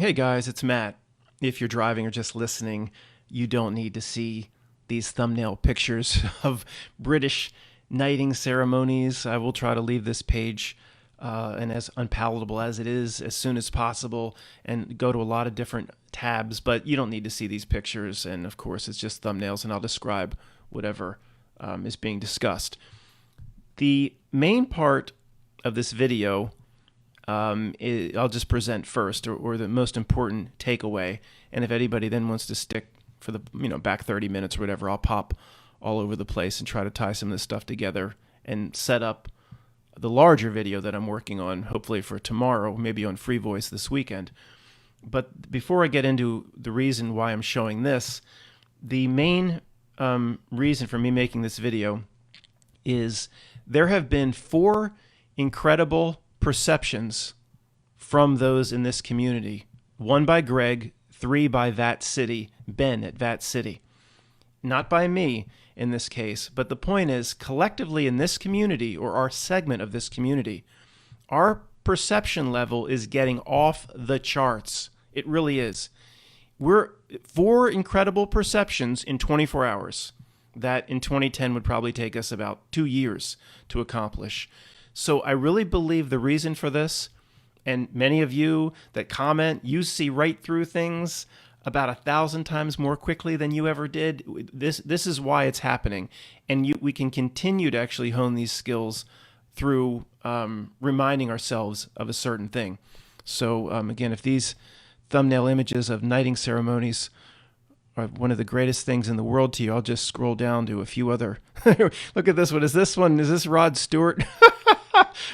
Hey guys, it's Matt. If you're driving or just listening, you don't need to see these thumbnail pictures of British knighting ceremonies. I will try to leave this page and as unpalatable as it is as soon as possible and go to a lot of different tabs, but you don't need to see these pictures. And of course, it's just thumbnails, and I'll describe whatever is being discussed. The main part of this video I'll just present first, or the most important takeaway. And if anybody then wants to stick for the back 30 minutes or whatever, I'll pop all over the place and try to tie some of this stuff together and set up the larger video that I'm working on, hopefully for tomorrow, maybe on Free Voice this weekend. But before I get into the reason why I'm showing this, the main reason for me making this video is there have been 4 incredible perceptions from those in this community. 1 by Greg, 3 by That City, Ben at That City. Not by me in this case, but the point is, collectively in this community, or our segment of this community, our perception level is getting off the charts. It really is. We're 4 incredible perceptions in 24 hours that in 2010 would probably take us about 2 years to accomplish. So I really believe the reason for this, and many of you that comment, you see right through things about 1,000 times more quickly than you ever did. This is why it's happening. And we can continue to actually hone these skills through reminding ourselves of a certain thing. So again, if these thumbnail images of knighting ceremonies are one of the greatest things in the world to you, I'll just scroll down to a few other. Look at this one. Is this one? Is this Rod Stewart?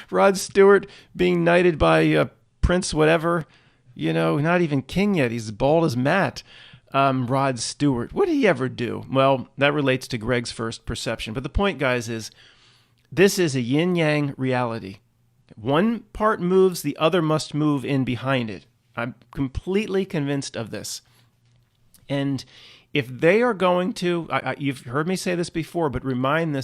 Rod Stewart being knighted by Prince whatever, not even king yet. He's bald as Matt. Rod Stewart. What did he ever do? Well, that relates to Greg's first perception. But the point, guys, is this is a yin-yang reality. One part moves, the other must move in behind it. I'm completely convinced of this. And if they are going to, you've heard me say this before, but remind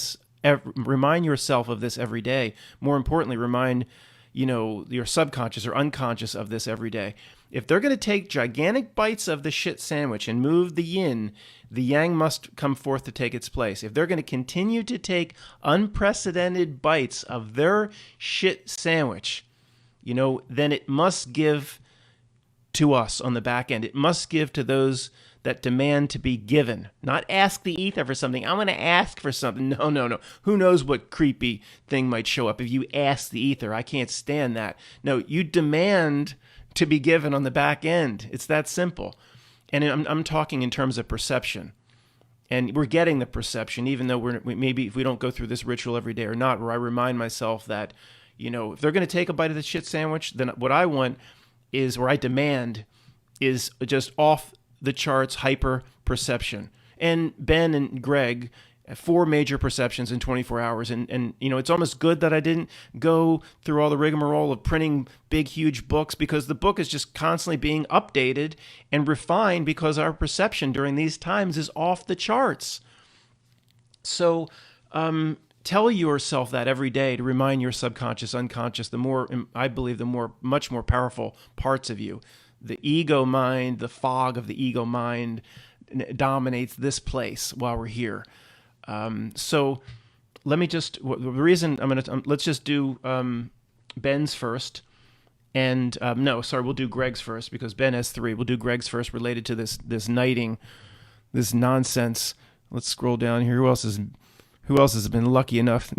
yourself of this every day. More importantly, remind your subconscious or unconscious of this every day. If they're going to take gigantic bites of the shit sandwich and move the yin, the yang must come forth to take its place. If they're going to continue to take unprecedented bites of their shit sandwich, then it must give to us on the back end. It must give to those that demand to be given. Not ask the ether for something. I'm going to ask for something. No. Who knows what creepy thing might show up if you ask the ether? I can't stand that. No, you demand to be given on the back end. It's that simple. And I'm talking in terms of perception. And we're getting the perception, even though maybe if we don't go through this ritual every day or not, where I remind myself that, if they're going to take a bite of the shit sandwich, then what I want is, or I demand, is just off the charts hyper perception. And Ben and Greg, 4 major perceptions in 24 hours. And it's almost good that I didn't go through all the rigmarole of printing big, huge books, because the book is just constantly being updated and refined because our perception during these times is off the charts. So tell yourself that every day to remind your subconscious, unconscious, I believe, much more powerful parts of you. The ego mind, the fog of the ego mind dominates this place while we're here. So let me just, the reason let's just do Ben's first. And we'll do Greg's first because Ben has 3. We'll do Greg's first related to this knighting, this nonsense. Let's scroll down here. Who else has been lucky enough?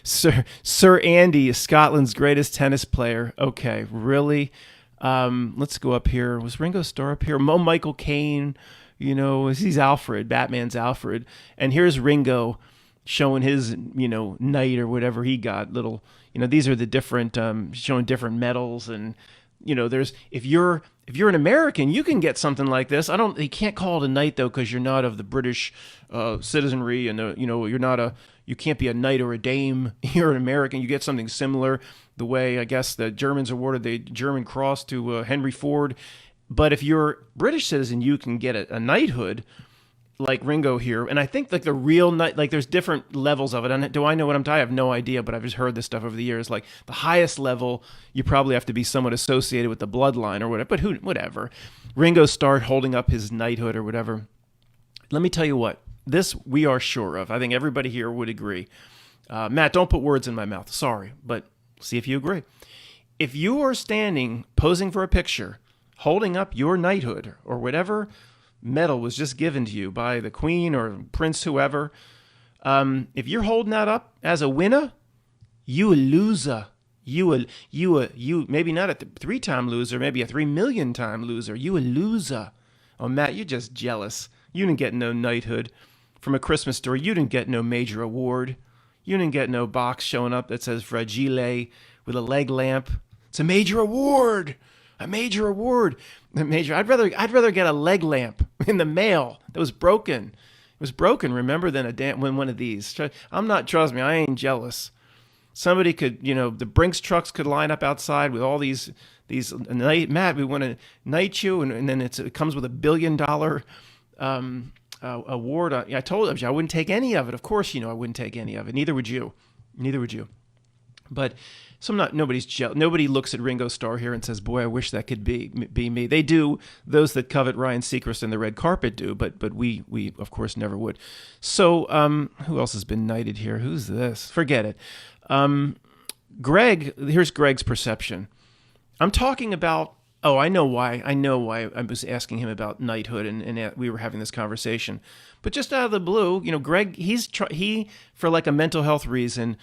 Sir Andy is Scotland's greatest tennis player. Okay, really? Let's go up here. Was Ringo Starr up here? Michael Caine, he's Alfred, Batman's Alfred. And here's Ringo showing his, knight or whatever he got. Little, these are the different, showing different medals. And, there's, if you're an American, you can get something like this. You can't call it a knight though, because you're not of the British citizenry, and you can't be a knight or a dame. You're an American. You get something similar, the way I guess the Germans awarded the German Cross to Henry Ford. But if you're a British citizen, you can get a knighthood. like Ringo here, and I think like the real knight, like there's different levels of it. And do I know what I'm talking? I have no idea, but I've just heard this stuff over the years. Like the highest level, you probably have to be somewhat associated with the bloodline or whatever. But whatever. Ringo Starr holding up his knighthood or whatever. Let me tell you what. This we are sure of. I think everybody here would agree. Matt, don't put words in my mouth. Sorry, but see if you agree. If you are standing posing for a picture, holding up your knighthood or whatever medal was just given to you by the queen or prince, whoever, if you're holding that up as a winner, you a loser. You maybe not a 3-time loser, maybe a 3 million time loser. You a loser. Oh, Matt, you're just jealous. You didn't get no knighthood from A Christmas Story. You didn't get no major award. You didn't get no box showing up that says Fragile with a leg lamp. It's a major award. A major award. I'd rather get a leg lamp in the mail that was broken. It was broken, remember, than one of these. Trust me, I ain't jealous. Somebody could, the Brinks trucks could line up outside with all these Matt, we want to knight you, and then it comes with $1 billion award. I told you I wouldn't take any of it. Of course, I wouldn't take any of it. Neither would you. But so nobody's jealous. Nobody looks at Ringo Starr here and says, "Boy, I wish that could be me." They do. Those that covet Ryan Seacrest and the red carpet do, but we of course never would. So who else has been knighted here? Who's this? Forget it. Greg. Here's Greg's perception. I'm talking about. Oh, I know why. I was asking him about knighthood, and we were having this conversation. But just out of the blue, Greg, he for like a mental health reason.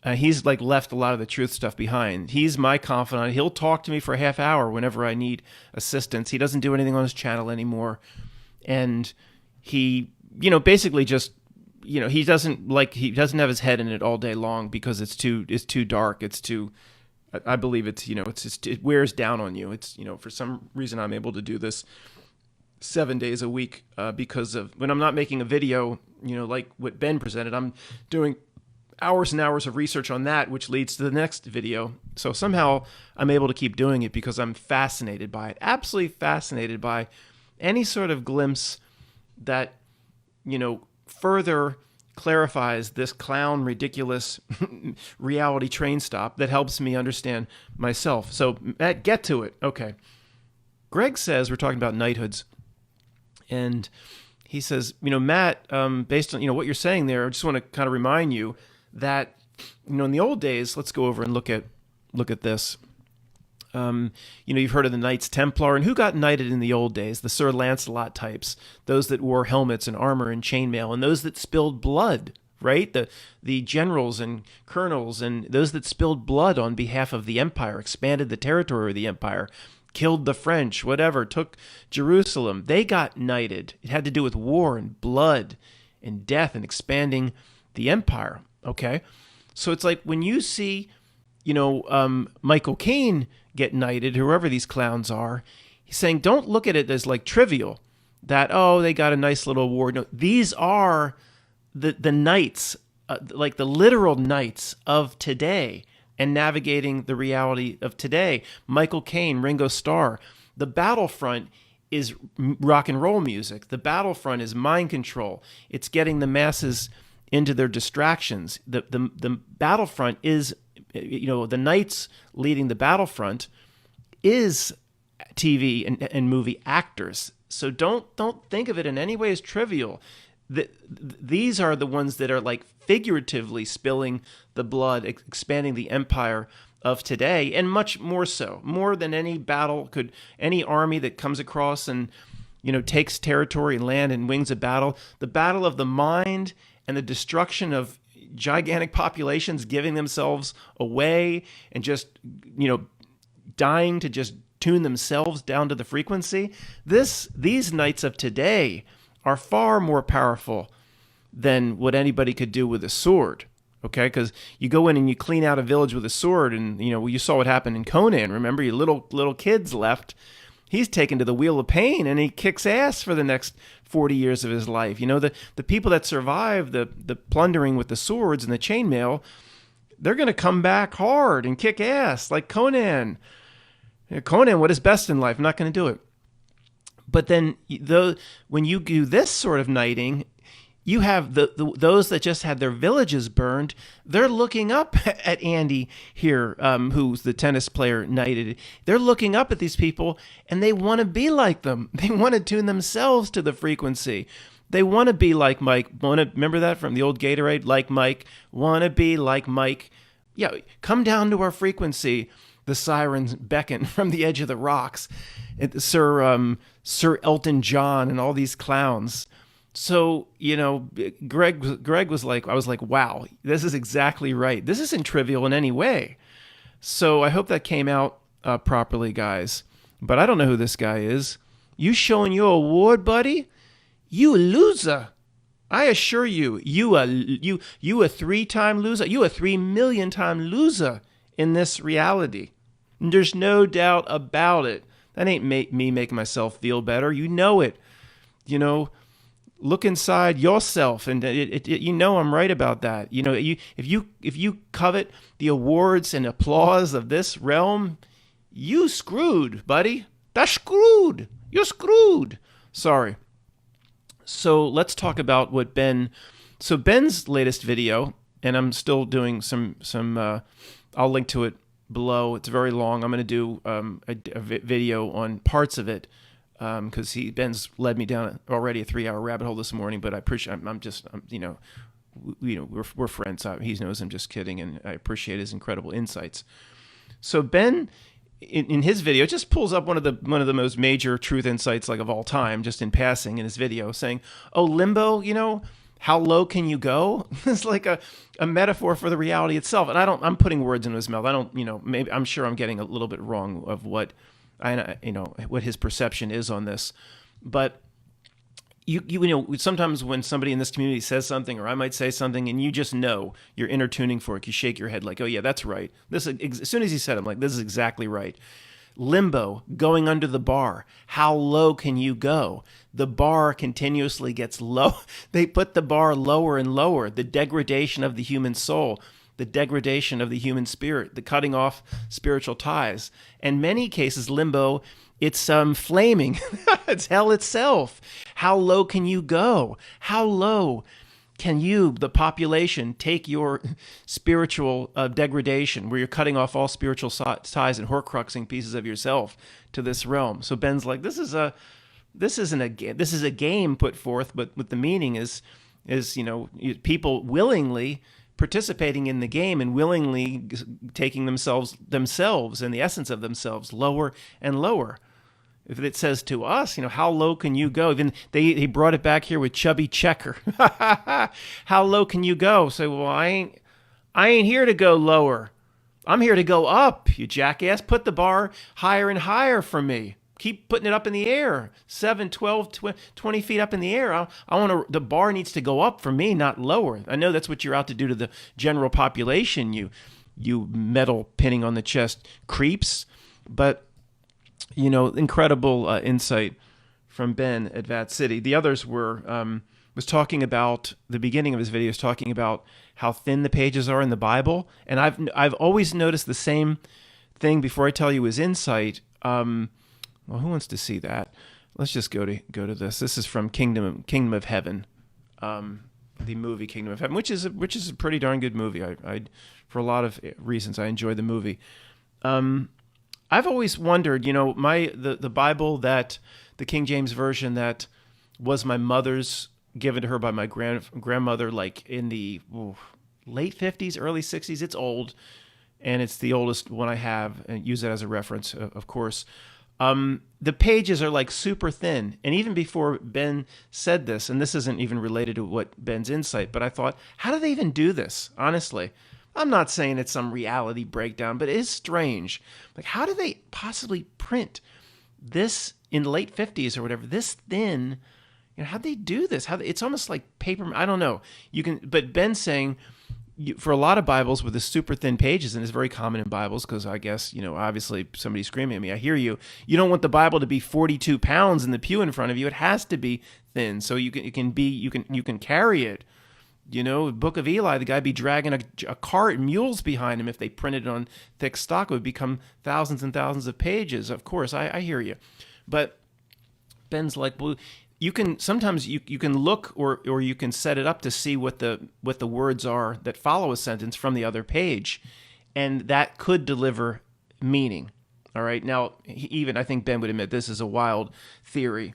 He's like left a lot of the truth stuff behind. He's my confidant. He'll talk to me for a half hour whenever I need assistance. He doesn't do anything on his channel anymore. And he, basically just, he doesn't have his head in it all day long because it's too dark. It's too, I believe it's, it wears down on you. It's, for some reason I'm able to do this 7 days a week because of when I'm not making a video, like what Ben presented, I'm doing hours and hours of research on that, which leads to the next video. So somehow I'm able to keep doing it because I'm fascinated by it, absolutely fascinated by any sort of glimpse that, further clarifies this clown, ridiculous reality train stop that helps me understand myself. So Matt, get to it. Okay. Greg says, we're talking about knighthoods, and he says, Matt, based on, what you're saying there, I just want to kind of remind you that, in the old days, let's go over and look at this. You've heard of the Knights Templar, and who got knighted in the old days? The Sir Lancelot types, those that wore helmets and armor and chainmail, and those that spilled blood, right? The generals and colonels, and those that spilled blood on behalf of the empire, expanded the territory of the empire, killed the French, whatever, took Jerusalem. They got knighted. It had to do with war and blood and death and expanding the empire. Okay, so it's like when you see, Michael Caine get knighted, whoever these clowns are, he's saying don't look at it as like trivial, that, they got a nice little award. No, these are the knights, like the literal knights of today and navigating the reality of today. Michael Caine, Ringo Starr. The battlefront is rock and roll music. The battlefront is mind control. It's getting the masses into their distractions. The battlefront is, the knights leading the battlefront is TV and movie actors. So don't think of it in any way as trivial. These are the ones that are like figuratively spilling the blood, expanding the empire of today, and much more so, more than any battle could, any army that comes across and, takes territory and land and wins a battle. The battle of the mind and the destruction of gigantic populations giving themselves away and just, dying to just tune themselves down to the frequency. These knights of today are far more powerful than what anybody could do with a sword. Okay, because you go in and you clean out a village with a sword, and you saw what happened in Conan. Remember, your little kids left. He's taken to the wheel of pain, and he kicks ass for the next 40 years of his life. The people that survive the plundering with the swords and the chainmail, they're going to come back hard and kick ass like Conan. Conan, what is best in life? I'm not going to do it. But then when you do this sort of knighting, you have those that just had their villages burned. They're looking up at Andy here, who's the tennis player knighted. They're looking up at these people, and they want to be like them. They want to tune themselves to the frequency. They want to be like Mike. Remember that from the old Gatorade? Like Mike. Want to be like Mike. Yeah, come down to our frequency. The sirens beckon from the edge of the rocks. Sir Elton John and all these clowns. So, Greg was like, I was like, wow, this is exactly right. This isn't trivial in any way. So I hope that came out properly, guys. But I don't know who this guy is. You showing your award, buddy? You a loser. I assure you, you a 3-time loser. You a 3 million-time loser in this reality. There's no doubt about it. That ain't me making myself feel better. You know it. Look inside yourself, and I'm right about that. If you covet the awards and applause of this realm, you screwed, buddy. That's screwed. You're screwed. Sorry. So let's talk about what So Ben's latest video, and I'm still doing some. I'll link to it below. It's very long. I'm going to do a video on parts of it. Because Ben's led me down already a 3-hour rabbit hole this morning, but I appreciate. We're friends. He knows I'm just kidding, and I appreciate his incredible insights. So Ben, in his video, just pulls up one of the most major truth insights of all time, just in passing in his video, saying, "Oh, limbo, how low can you go?" It's like a metaphor for the reality itself. And I'm putting words in his mouth. I don't, maybe I'm sure I'm getting a little bit wrong of what his perception is on this, but sometimes when somebody in this community says something, or I might say something, and you're inner tuning for it, you shake your head like, oh yeah, that's right. As soon as he said it, I'm like, this is exactly right. Limbo, going under the bar. How low can you go? The bar continuously gets low. They put the bar lower and lower. The degradation of the human soul. The degradation of the human spirit, the cutting off spiritual ties. In many cases, limbo, it's flaming. It's hell itself. How low can you go? How low can you, the population, take your spiritual degradation, where you're cutting off all spiritual ties and horcruxing pieces of yourself to this realm? So Ben's like, this is a game put forth, but what the meaning is people willingly participating in the game and willingly taking themselves and the essence of themselves lower and lower. If it says to us, how low can you go? Even they brought it back here with Chubby Checker. How low can you go? So, well, I ain't here to go lower. I'm here to go up, you jackass. Put the bar higher and higher for me. Keep putting it up in the air, 7, 12, 20 feet up in the air. The bar needs to go up for me, not lower. I know that's what you're out to do to the general population, you metal pinning on the chest creeps. But, incredible insight from Ben at Vat City. The others was talking about, the beginning of his video was talking about how thin the pages are in the Bible. And I've always noticed the same thing before I tell you his insight. Well, who wants to see that? Let's just go to this. This is from Kingdom of Heaven, the movie Kingdom of Heaven, which is a pretty darn good movie. I for a lot of reasons I enjoy the movie. I've always wondered, the Bible, that the King James version that was my mother's, given to her by my grandmother, like in the late 50s, early 60s. It's old, and it's the oldest one I have, and use it as a reference, of course. The pages are like super thin. And even before Ben said this, and this isn't even related to what Ben's insight, but I thought, how do they even do this? Honestly, I'm not saying it's some reality breakdown, but it is strange. Like, how do they possibly print this in the late 50s or whatever, this thin? How'd they do this? It's almost like paper. I don't know. But Ben's saying, for a lot of Bibles with the super thin pages, and it's very common in Bibles, because I guess, obviously somebody's screaming at me. I hear you. You don't want the Bible to be 42 pounds in the pew in front of you. It has to be thin, so you can carry it. Book of Eli, the guy be dragging a cart and mules behind him. If they printed it on thick stock, it would become thousands and thousands of pages. Of course, I hear you. But Ben's like, well, you can sometimes you can look or you can set it up to see what the words are that follow a sentence from the other page, and that could deliver meaning. All right. Now, even I think Ben would admit this is a wild theory,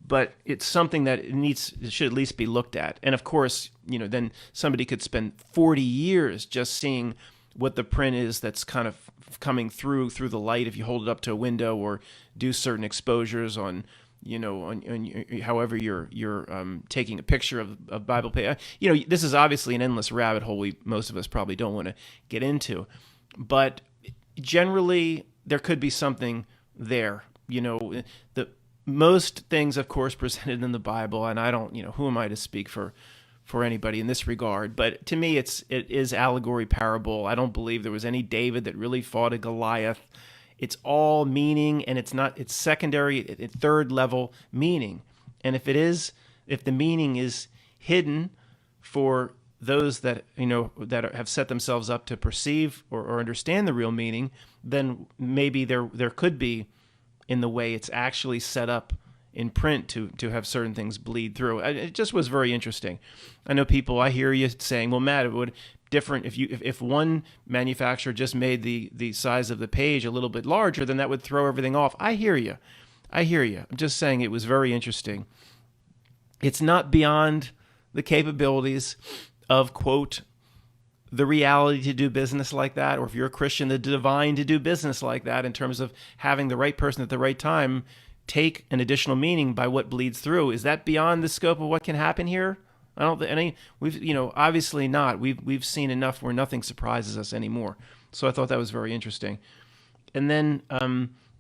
but it's something that it should at least be looked at. And of course, then somebody could spend 40 years just seeing what the print is that's kind of coming through the light if you hold it up to a window or do certain exposures on however you're taking a picture of Bible page. This is obviously an endless rabbit hole most of us probably don't want to get into, but generally there could be something there. The most things, of course, presented in the Bible, and I don't, who am I to speak for anybody in this regard? But to me, it is allegory, parable. I don't believe there was any David that really fought a Goliath. It's all meaning, and it's secondary, third level meaning. And if the meaning is hidden for those that that have set themselves up to perceive or understand the real meaning, then maybe there could be, in the way it's actually set up in print, to have certain things bleed through. It just was very interesting. I know people, I hear you saying, well, Matt, it would different if one manufacturer just made the size of the page a little bit larger, then that would throw everything off. I hear you. I'm just saying it was very interesting. It's not beyond the capabilities of, quote, the reality to do business like that, or if you're a Christian, the divine to do business like that, in terms of having the right person at the right time take an additional meaning by what bleeds through. Is that beyond the scope of what can happen here? I don't think any. Obviously not. We've seen enough where nothing surprises us anymore. So I thought that was very interesting. And then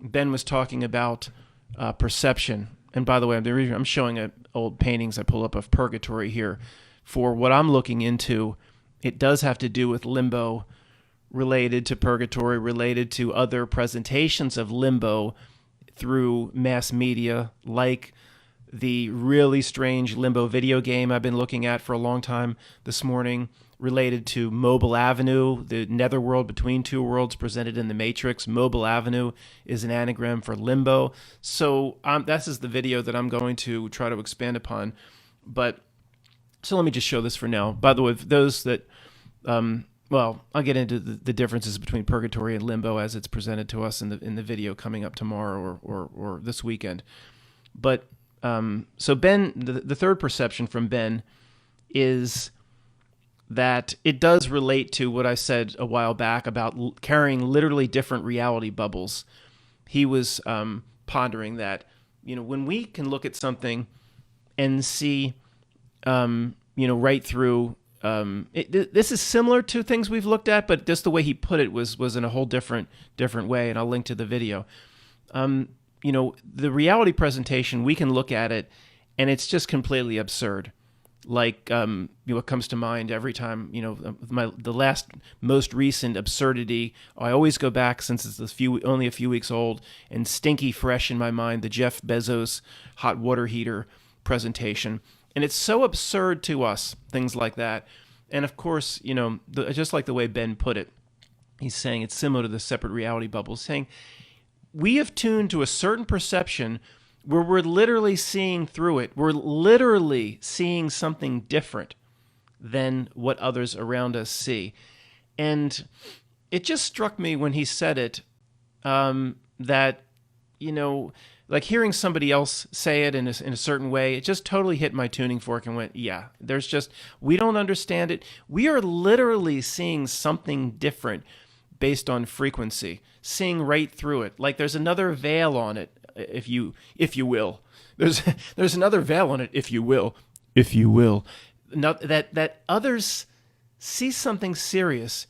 Ben was talking about perception. And by the way, I'm showing old paintings I pull up of purgatory here. For what I'm looking into, it does have to do with limbo, related to purgatory, related to other presentations of limbo through mass media, like the really strange Limbo video game I've been looking at for a long time this morning, related to Mobile Avenue, the netherworld between two worlds presented in the Matrix. Mobile Avenue is an anagram for limbo. So this is the video that I'm going to try to expand upon. But so let me just show this for now. By the way, for those that, I'll get into the differences between purgatory and limbo as it's presented to us in the video coming up tomorrow or this weekend. But so Ben, the third perception from Ben is that it does relate to what I said a while back about carrying literally different reality bubbles. He was pondering that, when we can look at something and see, right through. This is similar to things we've looked at, but just the way he put it was in a whole different way, and I'll link to the video. The reality presentation, we can look at it, and it's just completely absurd. Like, what comes to mind every time, the most recent absurdity, I always go back, since it's only a few weeks old, and stinky fresh in my mind, the Jeff Bezos hot water heater presentation. And it's so absurd to us, things like that. And of course, just like the way Ben put it, he's saying it's similar to the separate reality bubbles, saying we have tuned to a certain perception where we're literally seeing through it. We're literally seeing something different than what others around us see. And it just struck me when he said it, that, like hearing somebody else say it in a certain way, it just totally hit my tuning fork and went, yeah, we don't understand it. We are literally seeing something different based on frequency, seeing right through it. Like there's another veil on it, if you will. There's another veil on it, if you will. Now, that others see something serious.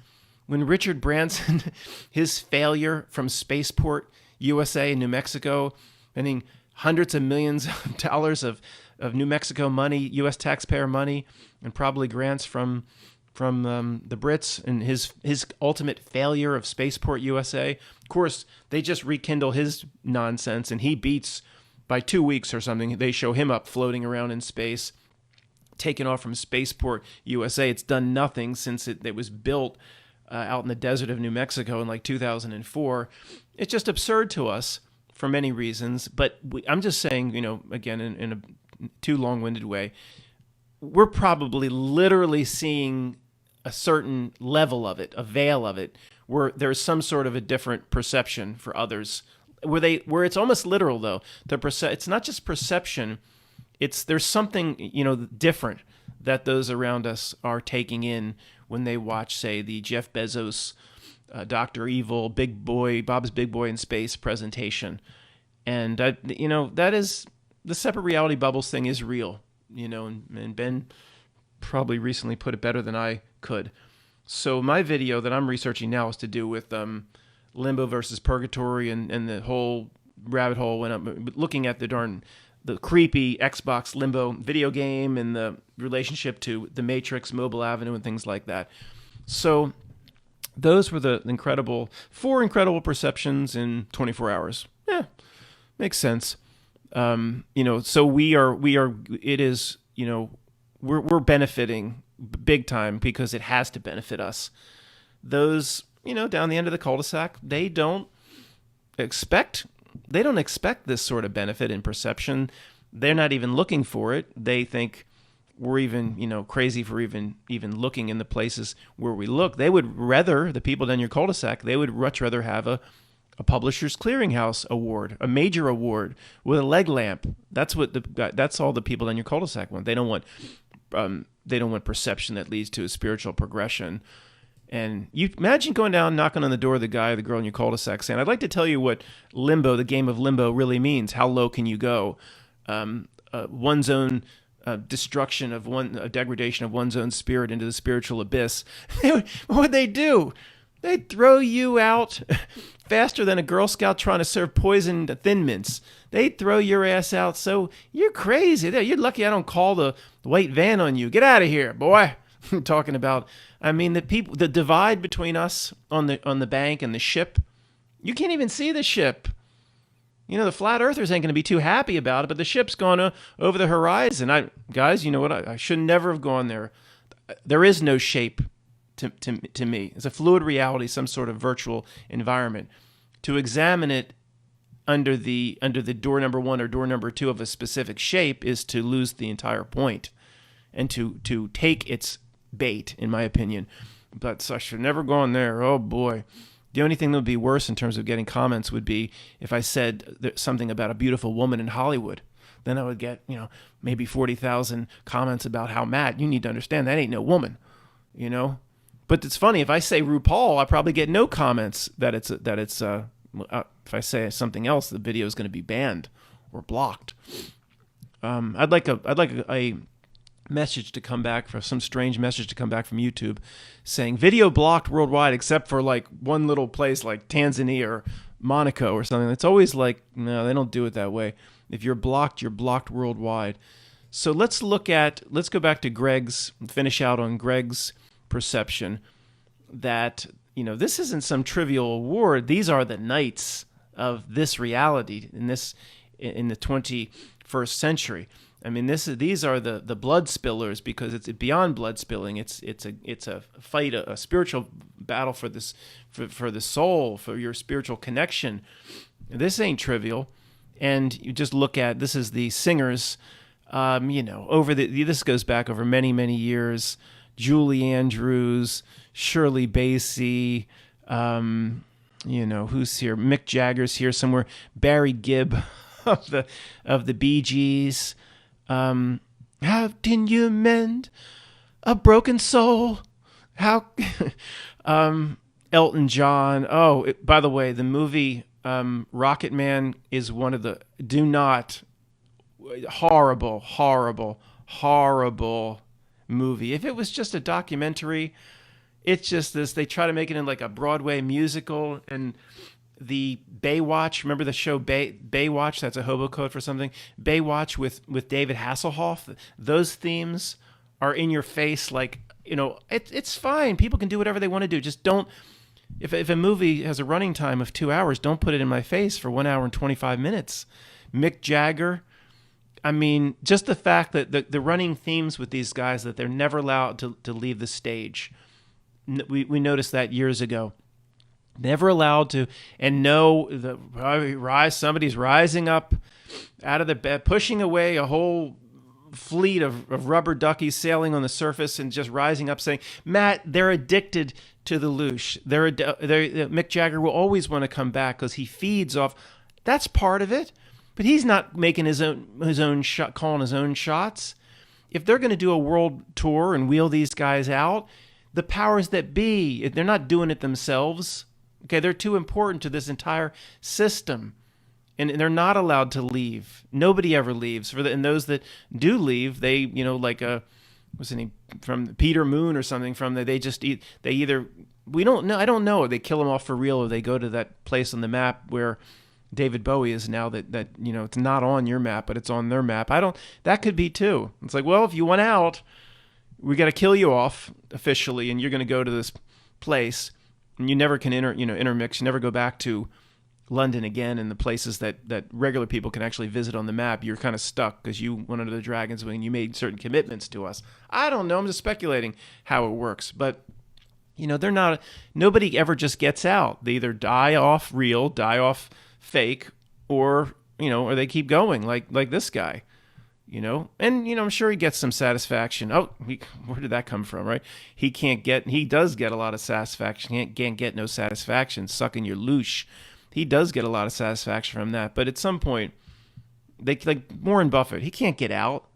When Richard Branson, his failure from Spaceport, USA in New Mexico, spending hundreds of millions of dollars of New Mexico money, U.S. taxpayer money, and probably grants from the Brits, and his ultimate failure of Spaceport USA. Of course, they just rekindle his nonsense, and he beats by 2 weeks or something. They show him up floating around in space, taken off from Spaceport USA. It's done nothing since it was built out in the desert of New Mexico in like 2004. It's just absurd to us for many reasons. But I'm just saying, again, in a too long-winded way, we're probably literally seeing a certain level of it, a veil of it, where there's some sort of a different perception for others, where it's almost literal though. It's not just perception; there's something different that those around us are taking in when they watch, say, the Jeff Bezos, Dr. Evil, Bob's Big Boy in Space presentation, and that is the separate reality bubbles thing is real, and Ben probably recently put it better than I could. So my video that I'm researching now is to do with limbo versus purgatory, and the whole rabbit hole went up looking at the creepy Xbox Limbo video game and the relationship to The Matrix, Mobile Avenue, and things like that. So those were the four incredible perceptions in 24 hours. Yeah, makes sense. So we're benefiting big time because it has to benefit us. Those, down the end of the cul-de-sac, they don't expect this sort of benefit in perception. They're not even looking for it. They think we're even, crazy for even looking in the places where we look. They would rather, the people down your cul-de-sac, they would much rather have a Publishers Clearinghouse award, a major award with a leg lamp. That's all the people down your cul-de-sac want. They don't want perception that leads to a spiritual progression. And you imagine going down, knocking on the door of the guy or the girl in your cul-de-sac saying, "I'd like to tell you what limbo, the game of limbo, really means. How low can you go? One's own destruction of a degradation of one's own spirit into the spiritual abyss." What would they do? They'd throw you out faster than a Girl Scout trying to serve poison to Thin Mints. They'd throw your ass out. So you're crazy. You're lucky I don't call the white van on you. Get out of here, boy. I'm talking about, the divide between us on the bank and the ship. You can't even see the ship. The flat earthers ain't going to be too happy about it, but the ship's gone over the horizon. Guys, you know what? I should never have gone there. There is no shape to me. It's a fluid reality, some sort of virtual environment. To examine it under the door number 1 or door number 2 of a specific shape is to lose the entire point, and to take its bait, in my opinion. But so I should never gone there. Oh boy. The only thing that would be worse in terms of getting comments would be if I said something about a beautiful woman in Hollywood. Then I would get, maybe 40,000 comments about how Matt, you need to understand that ain't no woman, But it's funny, if I say RuPaul, I probably get no comments that it's if I say something else, the video is going to be banned or blocked. I'd like a message to come back, for some strange message to come back from YouTube saying video blocked worldwide except for like one little place like Tanzania or Monaco or something. It's always like, no, they don't do it that way. If you're blocked worldwide. So let's go back to finish out on Greg's perception that, this isn't some trivial award. These are the knights of this reality in the 21st century. These are the blood spillers, because it's beyond blood spilling. It's a fight, a spiritual battle for the soul, for your spiritual connection. This ain't trivial. And you just look at, this is the singers, this goes back over many, many years. Julie Andrews, Shirley Bassey, who's here? Mick Jagger's here somewhere. Barry Gibb of the Bee Gees. How can you mend a broken soul? How? Elton John. Oh, by the way, the movie Rocket Man is one of the horrible movie. If it was just a documentary, it's just this. They try to make it in like a Broadway musical, and the Baywatch. Remember the show Baywatch? That's a hobo code for something. Baywatch with David Hasselhoff. Those themes are in your face. Like, it's fine. People can do whatever they want to do. Just don't. If a movie has a running time of 2 hours, don't put it in my face for 1 hour and 25 minutes. Mick Jagger. Just the fact that the running themes with these guys, that they're never allowed to leave the stage. We noticed that years ago. Never allowed to, and know somebody's rising up out of the bed, pushing away a whole fleet of rubber duckies sailing on the surface and just rising up saying, Matt, they're addicted to the loosh. Mick Jagger will always want to come back because he feeds off. That's part of it. But he's not making his own shot, calling his own shots. If they're going to do a world tour and wheel these guys out, the powers that be, they're not doing it themselves. Okay, they're too important to this entire system. And they're not allowed to leave. Nobody ever leaves. And those that do leave, they, like what's his name, from Peter Moon or something, they either, we don't know, I don't know, they kill them off for real, or they go to that place on the map where David Bowie is now that it's not on your map, but it's on their map. That could be too. It's like, well, if you want out, we got to kill you off officially, and you're going to go to this place, and you never can intermix. You never go back to London again, and the places that regular people can actually visit on the map. You're kind of stuck because you went under the dragon's wing. You made certain commitments to us. I don't know. I'm just speculating how it works, but they're not. Nobody ever just gets out. They either die off real, die off fake, or they keep going like this guy. And I'm sure he gets some satisfaction. Where did that come from, right? He does get a lot of satisfaction. He can't get no satisfaction sucking your loosh. He does get a lot of satisfaction from that. But at some point, like Warren Buffett, he can't get out.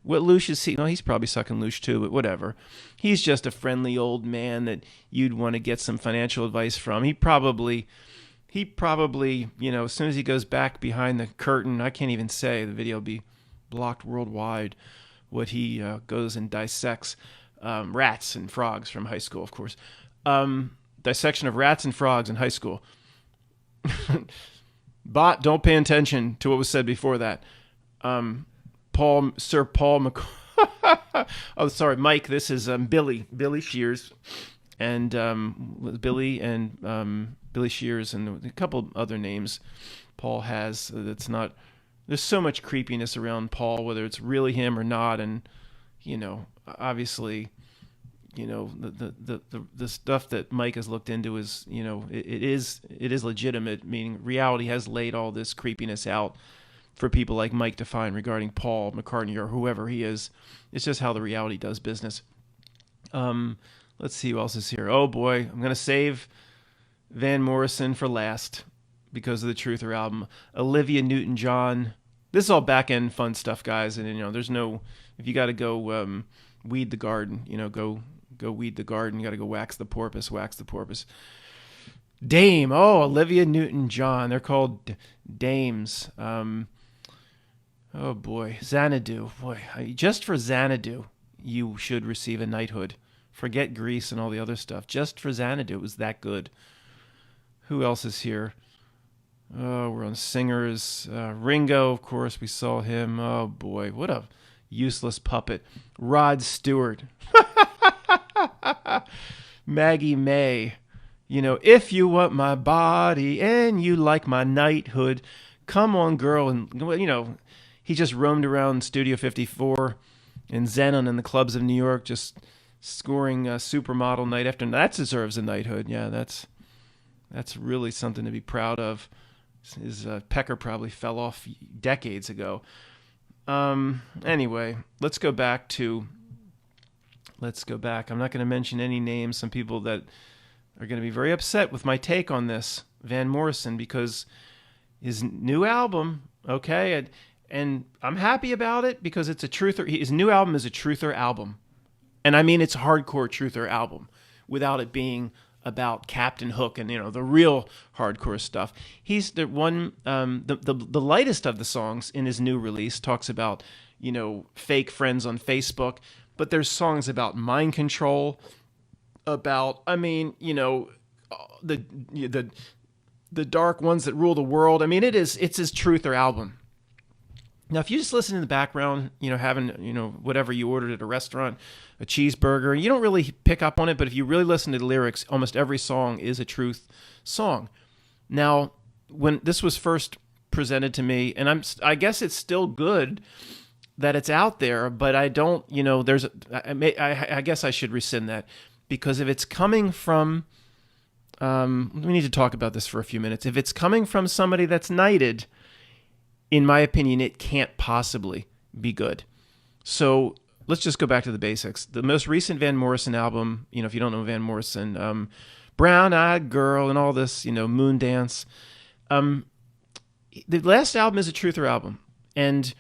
What loosh is he? No, he's probably sucking loosh too, but whatever. He's just a friendly old man that you'd want to get some financial advice from. He probably, as soon as he goes back behind the curtain, I can't even say, the video will be blocked worldwide, what he goes and dissects rats and frogs from high school, of course. Dissection of rats and frogs in high school. But don't pay attention to what was said before that. Sir Paul McCoy. Oh, sorry, Mike. This is Billy Shears, and Billy Shears, and a couple other names Paul has. That's not. There's so much creepiness around Paul, whether it's really him or not, and obviously, the stuff that Mike has looked into is, it is legitimate. Meaning, reality has laid all this creepiness out for people like Mike to find regarding Paul McCartney or whoever he is. It's just how the reality does business. Let's see who else is here. Oh boy, I'm gonna save Van Morrison for last because of the Truther album. Olivia Newton-John. This is all back end fun stuff, guys. And there's no, if you got to go weed the garden, go weed the garden. You got to go wax the porpoise. Dame. Oh, Olivia Newton-John. They're called dames. Oh boy, Xanadu. Boy, just for Xanadu, you should receive a knighthood. Forget Greece and all the other stuff. Just for Xanadu, it was that good. Who else is here? Oh, we're on singers. Ringo, of course, we saw him. Oh boy, what a useless puppet. Rod Stewart. Maggie May. If you want my body and you like my knighthood, come on, girl. And, he just roamed around Studio 54 and Xenon in the clubs of New York, just scoring supermodel night after night. That deserves a knighthood. Yeah, that's really something to be proud of. His pecker probably fell off decades ago. Anyway, let's go back. I'm not going to mention any names. Some people that are going to be very upset with my take on this, Van Morrison, because his new album, okay, and I'm happy about it because it's a truther. His new album is a truther album. And I mean, it's a hardcore truther album without it being about Captain Hook and, the real hardcore stuff. He's the one, the lightest of the songs in his new release talks about, fake friends on Facebook, but there's songs about mind control, about, the dark ones that rule the world. I mean, it's his truther album. Now, if you just listen in the background, having, whatever you ordered at a restaurant, a cheeseburger, you don't really pick up on it, but if you really listen to the lyrics, almost every song is a truth song. Now, when this was first presented to me, and I guess it's still good that it's out there, but I don't, I guess I should rescind that, because if it's coming from we need to talk about this for a few minutes. If it's coming from somebody that's knighted, in my opinion, it can't possibly be good. So let's just go back to the basics. The most recent Van Morrison album, if you don't know Van Morrison, Brown Eyed Girl and all this, Moon Dance. The last album is a truther album. And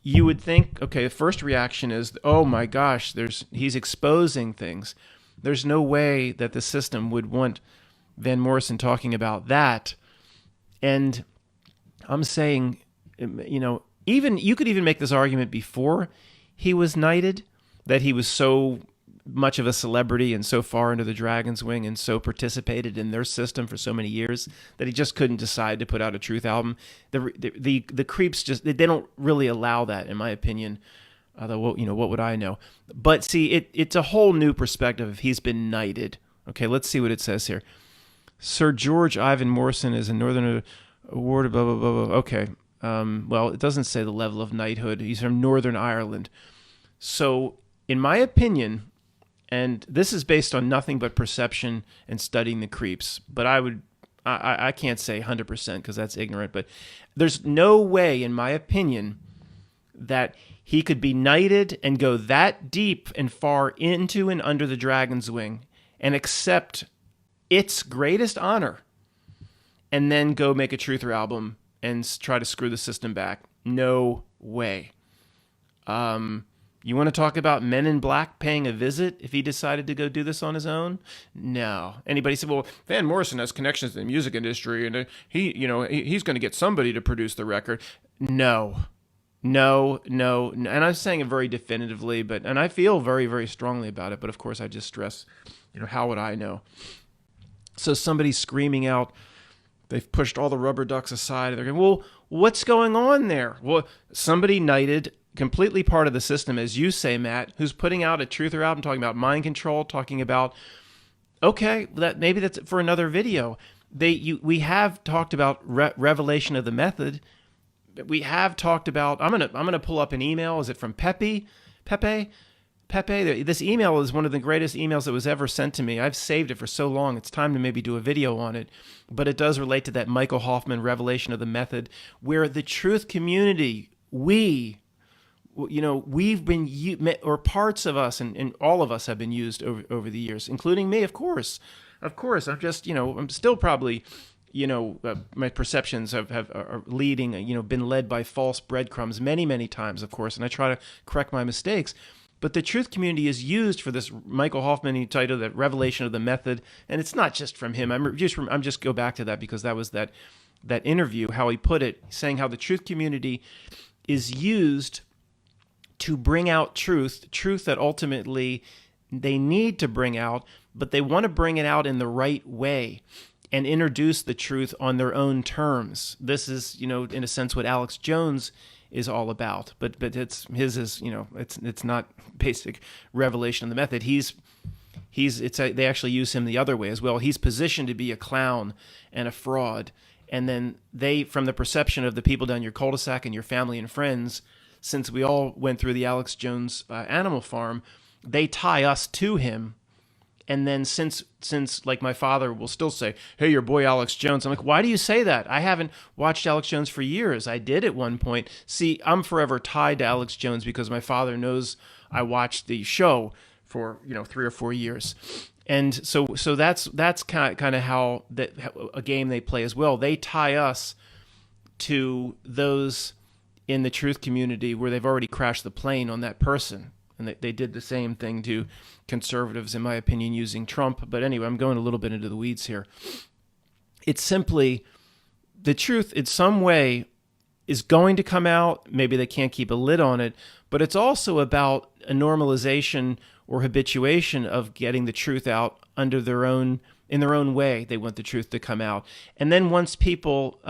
you would think, okay, the first reaction is, oh my gosh, he's exposing things. There's no way that the system would want Van Morrison talking about that. And I'm saying, even you could even make this argument before he was knighted, that he was so much of a celebrity and so far into the Dragon's Wing and so participated in their system for so many years that he just couldn't decide to put out a truth album. The creeps they don't really allow that, in my opinion. Although, what would I know? But see, it's a whole new perspective if he's been knighted. Okay, let's see what it says here. Sir George Ivan Morrison is a Northern Award, blah, blah, blah, blah. Okay. Well, it doesn't say the level of knighthood. He's from Northern Ireland. So, in my opinion, and this is based on nothing but perception and studying the creeps, but I can't say 100% because that's ignorant, but there's no way, in my opinion, that he could be knighted and go that deep and far into and under the Dragon's Wing and accept its greatest honor and then go make a truther album and try to screw the system back. No way. You want to talk about Men in Black paying a visit if he decided to go do this on his own? No. Anybody said, well, Van Morrison has connections to the music industry and he's going to get somebody to produce the record. No. And I'm saying it very definitively, and I feel very, very strongly about it. But of course, I just stress, how would I know? So somebody's screaming out, they've pushed all the rubber ducks aside. And they're going, well, what's going on there? Well, somebody knighted, completely part of the system, as you say, Matt, who's putting out a truther album, talking about mind control, talking about, okay, maybe that's for another video. We have talked about revelation of the method. We have talked about. I'm gonna pull up an email. Is it from Pepe? This email is one of the greatest emails that was ever sent to me. I've saved it for so long. It's time to maybe do a video on it. But it does relate to that Michael Hoffman revelation of the method, where the truth community, we've been, or parts of us, and all of us have been used over the years, including me, of course. I'm just, I'm still probably, my perceptions are leading, been led by false breadcrumbs many, many times, of course, and I try to correct my mistakes. But the truth community is used for this Michael Hoffman title, that revelation of the method, and it's not just from him. I'm just go back to that because that was that interview, how he put it, saying how the truth community is used to bring out truth that ultimately they need to bring out, but they want to bring it out in the right way and introduce the truth on their own terms. This is, in a sense, what Alex Jones is all about, but it's not basic revelation of the method. They actually use him the other way as well. He's positioned to be a clown and a fraud, and then from the perception of the people down your cul-de-sac and your family and friends, since we all went through the Alex Jones Animal Farm, they tie us to him. And then since like my father will still say, hey, your boy Alex Jones. I'm like, why do you say that? I haven't watched Alex Jones for years. I did at one point. See, I'm forever tied to Alex Jones because my father knows I watched the show for 3 or 4 years. And so that's kind of how a game they play as well. They tie us to those in the truth community where they've already crashed the plane on that person. And they did the same thing to conservatives, in my opinion, using Trump. But anyway, I'm going a little bit into the weeds here. It's simply the truth in some way is going to come out. Maybe they can't keep a lid on it, but it's also about a normalization or habituation of getting the truth out in their own way. They want the truth to come out. And then once people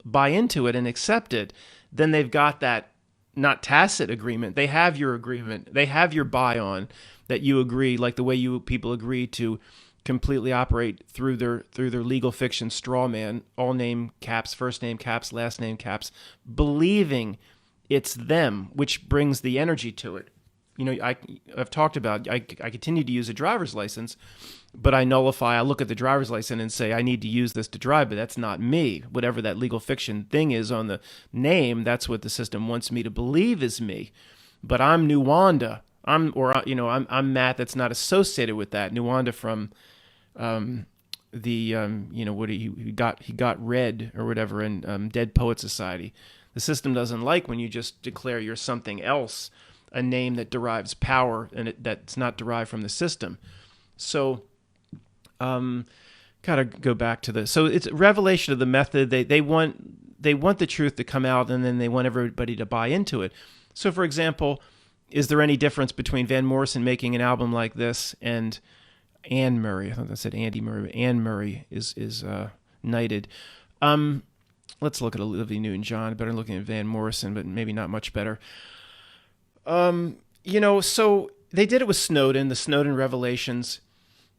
buy into it and accept it, then they've got that not tacit agreement. They have your agreement. They have your buy-on that you agree, like the way you people agree to completely operate through their legal fiction straw man, all name caps, first name caps, last name caps, believing it's them, which brings the energy to it. I've talked about, I continue to use a driver's license, but I nullify, I look at the driver's license and say, I need to use this to drive, but that's not me. Whatever that legal fiction thing is on the name, that's what the system wants me to believe is me. But I'm Nuwanda. I'm Matt that's not associated with that. Nuwanda from what he got read or whatever in Dead Poet Society. The system doesn't like when you just declare you're something else, a name that derives power and that's not derived from the system. So, gotta go back to this. So it's a revelation of the method. They want the truth to come out, and then they want everybody to buy into it. So, for example, is there any difference between Van Morrison making an album like this and Anne Murray? I thought I said Andy Murray, but Anne Murray is knighted. Let's look at Olivia Newton-John. Better looking at Van Morrison, but maybe not much better. So they did it with Snowden, the Snowden revelations,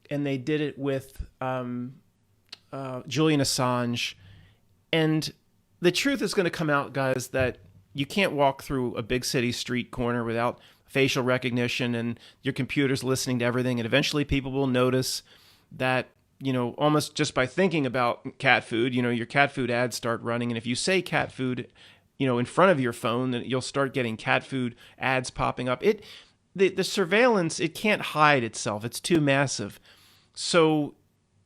and they did it with Julian Assange. And the truth is going to come out, guys, that you can't walk through a big city street corner without facial recognition and your computer's listening to everything. And eventually people will notice that, almost just by thinking about cat food, your cat food ads start running. And if you say cat food, in front of your phone, then you'll start getting cat food ads popping up. The surveillance, it can't hide itself. It's too massive. So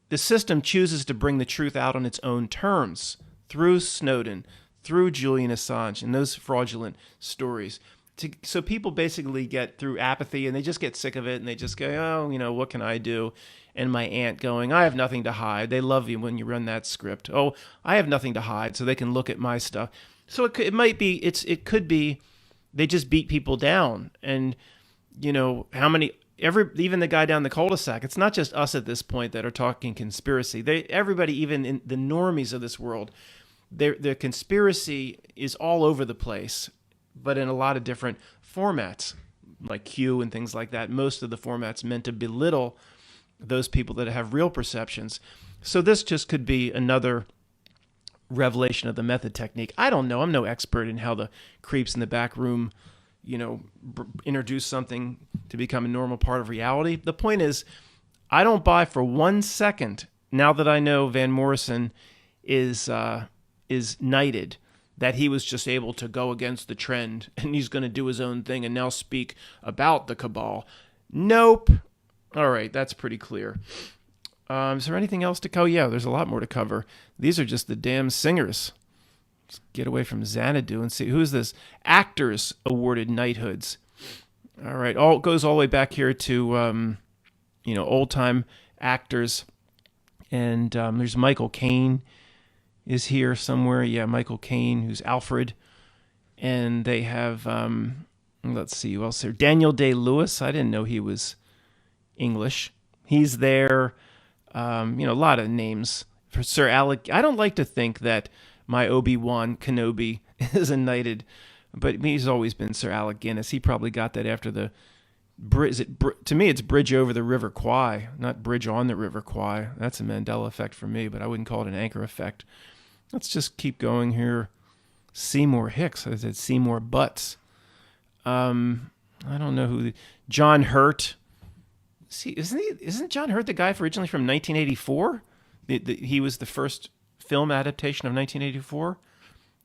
the system chooses to bring the truth out on its own terms through Snowden, through Julian Assange, and those fraudulent stories. So people basically get through apathy, and they just get sick of it, and they just go, oh, what can I do? And my aunt going, I have nothing to hide. They love you when you run that script. Oh, I have nothing to hide, so they can look at my stuff. So it could be they just beat people down. And, even the guy down the cul-de-sac, it's not just us at this point that are talking conspiracy. Everybody, even in the normies of this world, their conspiracy is all over the place, but in a lot of different formats, like Q and things like that. Most of the formats meant to belittle those people that have real perceptions. So this just could be another revelation of the method technique. I don't know. I'm no expert in how the creeps in the back room, introduce something to become a normal part of reality. The point is, I don't buy for 1 second, now that I know Van Morrison is knighted, that he was just able to go against the trend and he's going to do his own thing and now speak about the cabal. Nope. All right, that's pretty clear. Is there anything else to cover? Yeah, there's a lot more to cover. These are just the damn singers. Let's get away from Xanadu and see who's this. Actors awarded knighthoods. All right, goes all the way back here to old time actors, and there's Michael Caine is here somewhere. Yeah, Michael Caine, who's Alfred, and they have let's see who else there. Daniel Day-Lewis. I didn't know he was English. He's there. A lot of names for Sir Alec. I don't like to think that my Obi-Wan Kenobi is a knighted, but he's always been Sir Alec Guinness. He probably got that after the to me, it's Bridge Over the River Kwai, not Bridge on the River Kwai. That's a Mandela effect for me, but I wouldn't call it an anchor effect. Let's just keep going here. Seymour Hicks. I said Seymour Butts. I don't know who. John Hurt. See, isn't John Hurt the guy originally from 1984? He was the first film adaptation of 1984,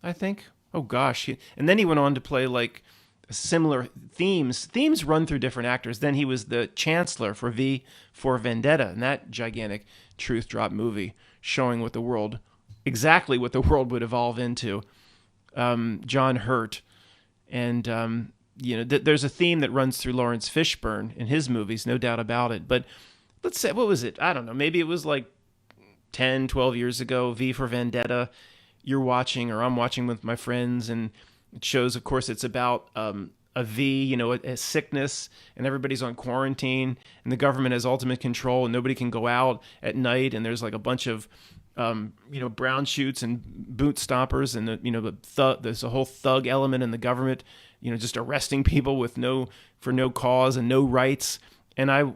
I think. Oh gosh, and then he went on to play like similar themes. Themes run through different actors. Then he was the Chancellor for V for Vendetta, and that gigantic truth drop movie showing exactly what the world would evolve into. John Hurt, and there's a theme that runs through Lawrence Fishburne in his movies, no doubt about it. But let's say, what was it? I don't know. Maybe it was like 10, 12 years ago, V for Vendetta. You're watching, or I'm watching with my friends, and it shows, of course, it's about a V, a sickness, and everybody's on quarantine, and the government has ultimate control, and nobody can go out at night, and there's like a bunch of brown shoots and boot stompers, and there's a whole thug element in the government, just arresting people for no cause and no rights. And I,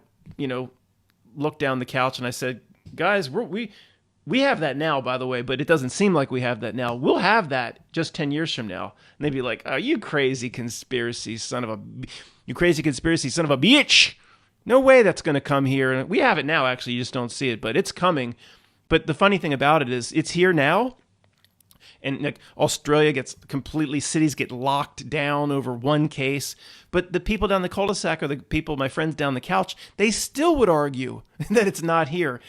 looked down the couch and I said, guys, We have that now, by the way, but it doesn't seem like we have that now. We'll have that just 10 years from now. And they'd be like, oh, you crazy conspiracy son of a bitch. No way that's going to come here. And we have it now, actually. You just don't see it, but it's coming. But the funny thing about it is it's here now. And like Australia gets completely, cities get locked down over one case. But the people down the cul-de-sac or the people, my friends down the couch, they still would argue that it's not here.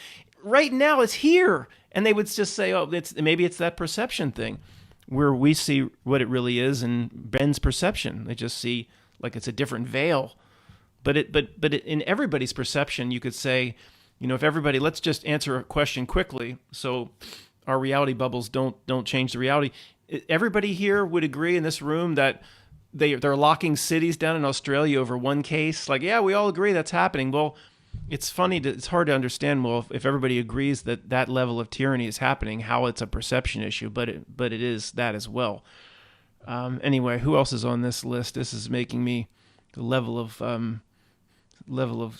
Right now it's here. And they would just say, oh, maybe it's that perception thing where we see what it really is and Ben's perception. They just see like it's a different veil. But in everybody's perception, you could say, if everybody, let's just answer a question quickly so our reality bubbles don't change the reality. Everybody here would agree in this room that they're locking cities down in Australia over one case. Like, yeah, we all agree that's happening. Well, it's funny. It's hard to understand. Well, if everybody agrees that level of tyranny is happening, how it's a perception issue. But it is that as well. Anyway, who else is on this list? This is making me the level of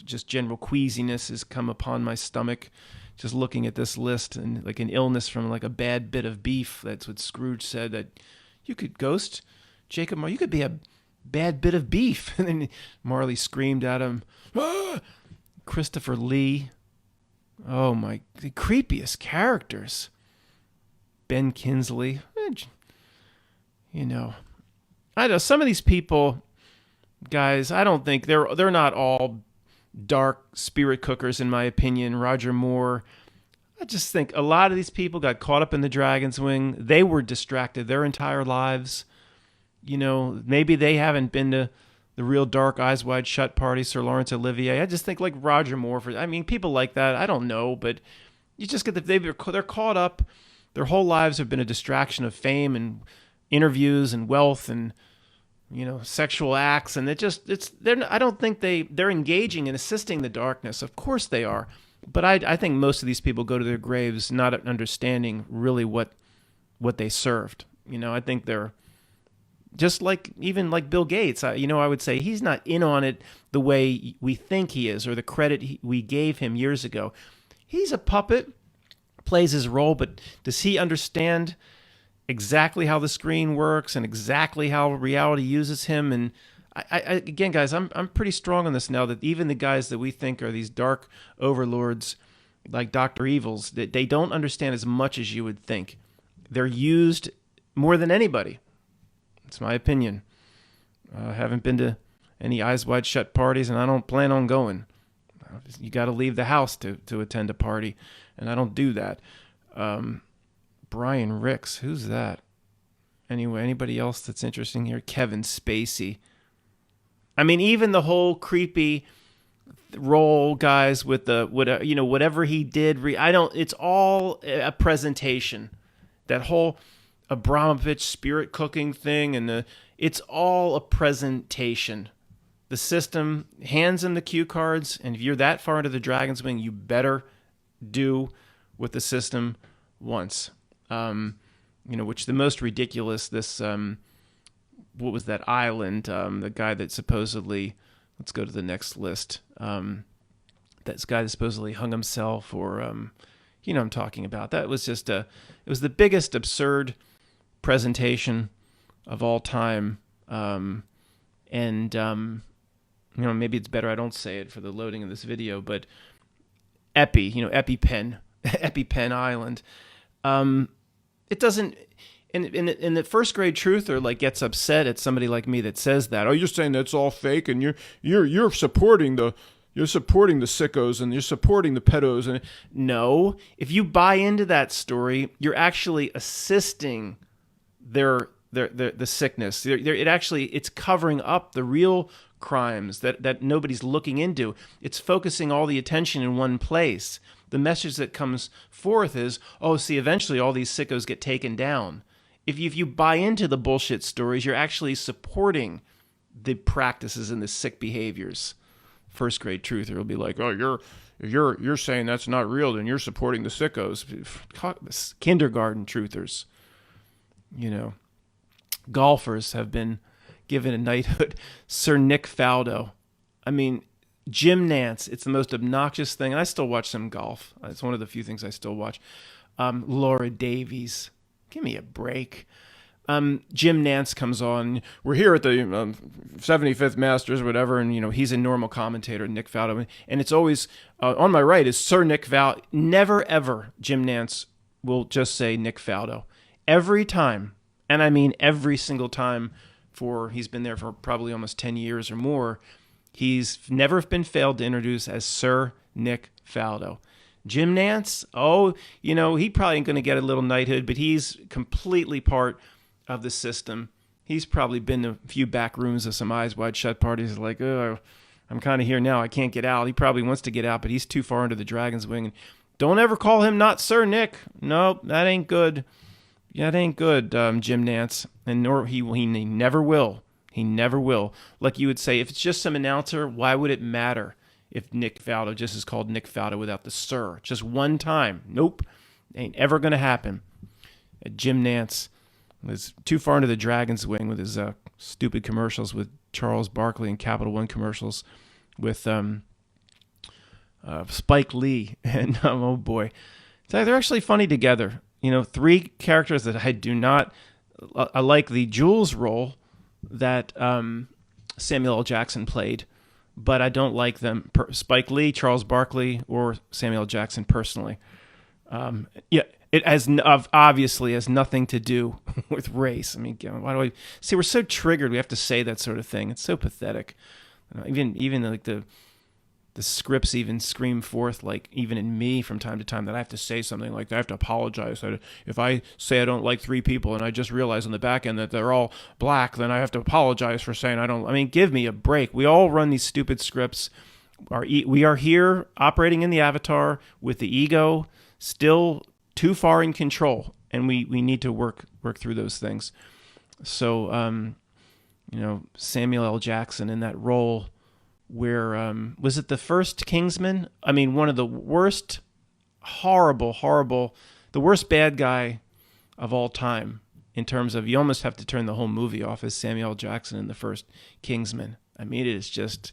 just general queasiness has come upon my stomach. Just looking at this list and like an illness from like a bad bit of beef. That's what Scrooge said, that you could ghost Jacob Marley. You could be a bad bit of beef. And then Marley screamed at him, ah! Christopher Lee. Oh my, the creepiest characters. Ben Kingsley. I know some of these people, guys, I don't think they're not all dark spirit cookers, in my opinion. Roger Moore. I just think a lot of these people got caught up in the dragon's wing. They were distracted their entire lives. Maybe they haven't been to the real dark Eyes Wide Shut party, Sir Laurence Olivier. I just think like Roger Moore. People like that. I don't know, but you just get they're caught up. Their whole lives have been a distraction of fame and interviews and wealth and sexual acts, and I don't think they're engaging and assisting the darkness. Of course they are, but I think most of these people go to their graves not understanding really what they served. I think they're just like even like Bill Gates. I would say he's not in on it the way we think he is, or the credit we gave him years ago. He's a puppet, plays his role, but does he understand exactly how the screen works and exactly how reality uses him? And I again, guys, I'm pretty strong on this now, that even the guys that we think are these dark overlords like Dr. Evils, that they don't understand as much as you would think. They're used more than anybody. It's my opinion. I haven't been to any Eyes Wide Shut parties, and I don't plan on going. You got to leave the house to attend a party, and I don't do that. Brian Ricks, who's that? Anyway, anybody else that's interesting here? Kevin Spacey. Even the whole creepy role, guys, with whatever he did. It's all a presentation. That whole Abramovich spirit cooking thing, and it's all a presentation. The system hands him the cue cards, and if you're that far into the dragon's wing, you better do what the system wants. Which the most ridiculous, this, what was that island, the guy that supposedly, let's go to the next list, that guy that supposedly hung himself, or, I'm talking about. That was just it was the biggest absurd presentation of all time, maybe it's better I don't say it for the loading of this video, but EpiPen Island. It doesn't, and the first grade truther like gets upset at somebody like me that says that. Oh, you're saying that's all fake, and you're supporting the sickos, and you're supporting the pedos. And no, if you buy into that story, you're actually assisting the sickness. It's covering up the real crimes that nobody's looking into. It's focusing all the attention in one place. The message that comes forth is, eventually all these sickos get taken down. If you buy into the bullshit stories, you're actually supporting the practices and the sick behaviors. First grade truther will be like, oh, you're saying that's not real, then you're supporting the sickos. Kindergarten truthers. Golfers have been given a knighthood. Sir Nick Faldo. Jim Nantz. It's the most obnoxious thing. And I still watch some golf. It's one of the few things I still watch. Laura Davies. Give me a break. Jim Nance comes on. We're here at the 75th Masters, whatever, and he's a normal commentator, Nick Faldo, and it's always on my right is Sir Nick Faldo. Never ever Jim Nance will just say Nick Faldo. Every time, and I mean every single time, he's been there for probably almost 10 years or more. He's never been failed to introduce as Sir Nick Faldo. Jim Nance, he probably ain't going to get a little knighthood, but he's completely part of the system. He's probably been to a few back rooms of some Eyes Wide Shut parties like, oh, I'm kind of here now. I can't get out. He probably wants to get out, but he's too far into the dragon's wing. And don't ever call him not Sir Nick. No, that ain't good. Yeah, that ain't good, Jim Nance. And nor he never will. He never will. Like you would say, if it's just some announcer, why would it matter if Nick Faldo just is called Nick Faldo without the Sir? Just one time. Nope. Ain't ever going to happen. Jim Nance was too far into the dragon's wing with his stupid commercials with Charles Barkley and Capital One commercials with Spike Lee. And oh boy. So they're actually funny together. Three characters that I do not... I like the Jules role that Samuel L. Jackson played, but I don't like them. Spike Lee, Charles Barkley, or Samuel L. Jackson personally. It obviously has nothing to do with race. I mean, why do I see? We're so triggered. We have to say that sort of thing. It's so pathetic. Even like the scripts even scream forth, like even in me from time to time, that I have to say something like that. I have to apologize. If I say I don't like three people and I just realize on the back end that they're all black, then I have to apologize for saying I don't. I mean, give me a break. We all run these stupid scripts. We are here operating in the avatar with the ego still too far in control, and we need to work through those things. So, Samuel L. Jackson in that role where, was it the first Kingsman? I mean, one of the worst, horrible, the worst bad guy of all time in terms of you almost have to turn the whole movie off as Samuel L. Jackson in the first Kingsman. I mean, it is just,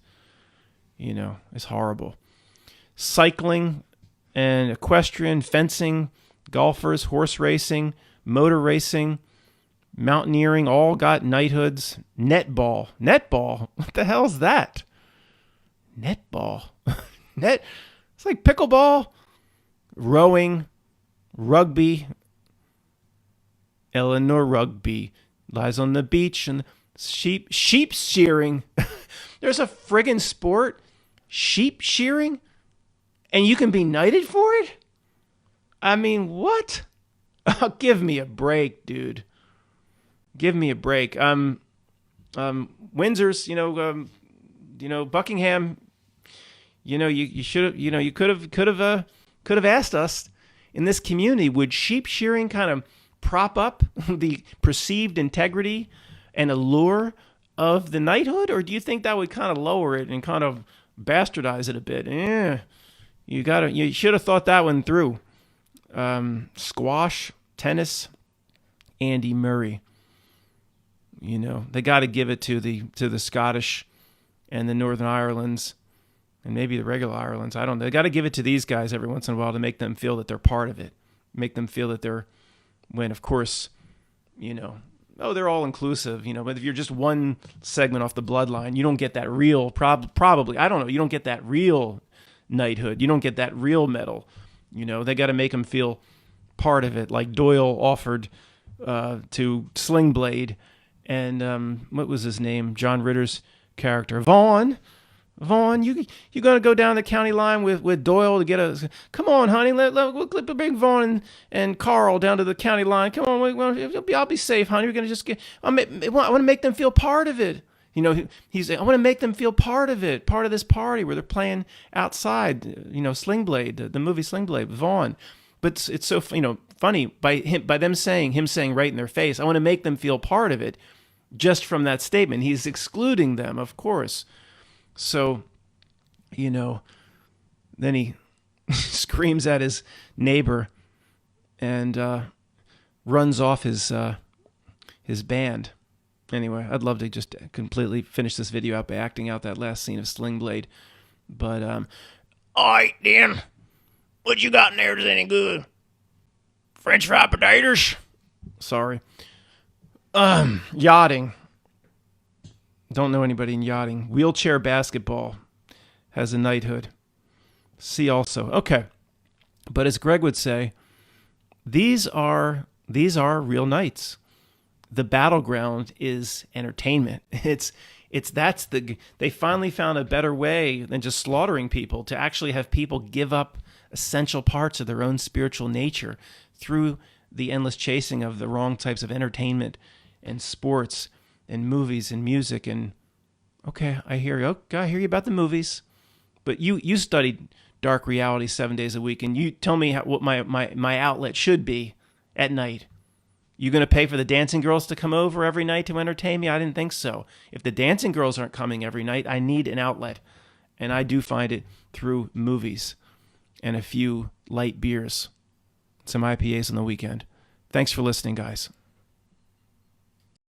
it's horrible. Cycling and equestrian, fencing, golfers, horse racing, motor racing, mountaineering, all got knighthoods. Netball. What the hell's that? Netball. It's like pickleball. Rowing, rugby. Eleanor Rugby lies on the beach and sheep shearing. There's a friggin' sport, sheep shearing, and you can be knighted for it? I mean, what? Oh, give me a break, dude. Give me a break. Windsor's, Buckingham. You should have. You could have asked us in this community. Would sheep shearing kind of prop up the perceived integrity and allure of the knighthood, or do you think that would kind of lower it and kind of bastardize it a bit? You should have thought that one through. Squash, tennis, Andy Murray. They got to give it to the Scottish and the Northern Irelands and maybe the regular Irelands. I don't know. They got to give it to these guys every once in a while to make them feel that they're part of it. Make them feel that they're, when of course, they're all inclusive, but if you're just one segment off the bloodline, you don't get that real, probably, I don't know, you don't get that real knighthood. You don't get that real medal. They got to make them feel part of it, like Doyle offered to Sling Blade and what was his name? John Ritter's character, Vaughn, you gonna go down the county line with Doyle to get a? Come on, honey, we'll bring Vaughn and Carl down to the county line. Come on, I'll be safe, honey. We're gonna just get. I want to make them feel part of it. He's. I want to make them feel part of it, part of this party where they're playing outside. Sling Blade, the movie Sling Blade with Vaughn. But it's so funny by them saying right in their face, I want to make them feel part of it. Just from that statement, he's excluding them, of course. So, then he screams at his neighbor and runs off his band. Anyway, I'd love to just completely finish this video out by acting out that last scene of Sling Blade. But, all right, then. What you got in there is any good? French fry potatoes. Sorry. Yachting. Don't know anybody in yachting. Wheelchair basketball has a knighthood. See also. Okay. But as Greg would say, these are real knights. The battleground is entertainment. They finally found a better way than just slaughtering people, to actually have people give up essential parts of their own spiritual nature through the endless chasing of the wrong types of entertainment and sports and movies and music. And okay, I hear you. Okay, I hear you about the movies, but you studied dark reality 7 days a week, and you tell me what my outlet should be at night. You going to pay for the dancing girls to come over every night to entertain me? I didn't think so. If the dancing girls aren't coming every night, I need an outlet, and I do find it through movies and a few light beers, some IPAs on the weekend. Thanks for listening, guys.